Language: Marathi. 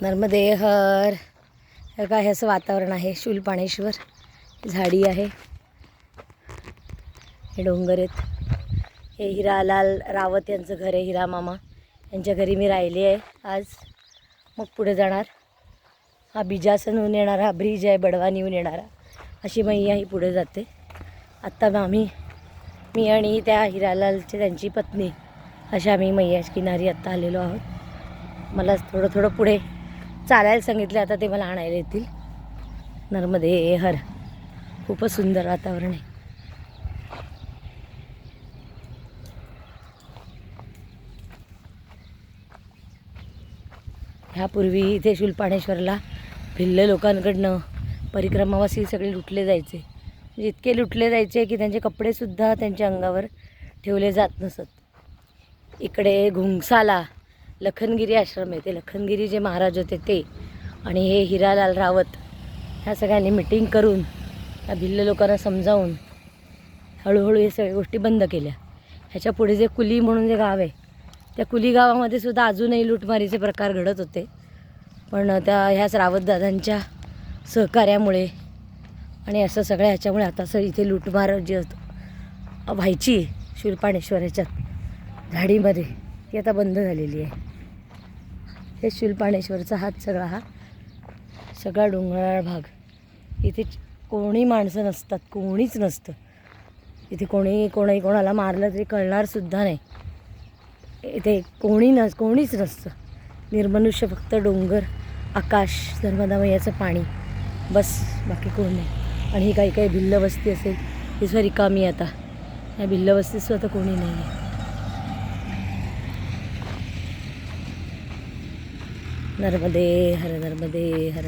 नर्मदे हर. हे काय असं वातावरण आहे. शूलपाणेश्वर झाडी आहे, हे डोंगर आहेत. हे हिरालाल रावत यांचं घर आहे. हिरा मामा यांच्या घरी मी राहिली आहे आज. मग पुढे जाणार. हा बिजासनहून येणारा ब्रिज आहे, बडवानीहून येणारा. अशी मैया ही पुढे जाते. आत्ता मी आणि त्या हिरालालची त्यांची पत्नी अशा आम्ही मैयाच्या किनारी आत्ता आलेलो आहोत. मला थोडं पुढे चालायला सांगितले. आता ते मला आणायला येतील. नर्मदे हर. खूपच सुंदर वातावरण आहे. ह्यापूर्वी इथे शूलपाणेश्वरला भिल्ल लोकांकडनं परिक्रमावासी सगळे लुटले जायचे. म्हणजे इतके लुटले जायचे की त्यांचे कपडेसुद्धा त्यांच्या अंगावर ठेवले जात नसत. इकडे घुंगसाला लखनगिरी आश्रम आहे. ते लखनगिरी जे महाराज होते ते आणि हे हिरालाल रावत ह्या सगळ्यांनी मिटिंग करून त्या भिल्ल लोकांना समजावून हळूहळू हे सगळ्या गोष्टी बंद केल्या. ह्याच्या पुढे जे कुली म्हणून जे गाव आहे, त्या कुली गावामध्ये सुद्धा अजूनही लूटमारीचे प्रकार घडत होते. पण ह्याच रावतदादांच्या सहकार्यामुळे आणि असं सगळ्या ह्याच्यामुळे आता इथे लूटमार जी व्हायची शूलपाणेश्वर ह्याच्यात झाडीमध्ये, ती आता बंद झालेली आहे. हे शूलपाणेश्वरचा हा सगळा डोंगराळ भाग. इथे कोणी माणसं नसतात, कोणीच नसतं इथे. कोणाला मारलं तरी कळणारसुद्धा नाही. इथे कोणीच नसतं. निर्मनुष्य, फक्त डोंगर, आकाश, नर्मदा मैयाचं पाणी, बस. बाकी कोण नाही. आणि ही काही भिल्ल वस्ती असेल ही सुद्धा रिकामी आता. या भिल्ल वस्तीत सुद्धा कोणी नाही आहे. नर्मदे हर, नर्मदे हर.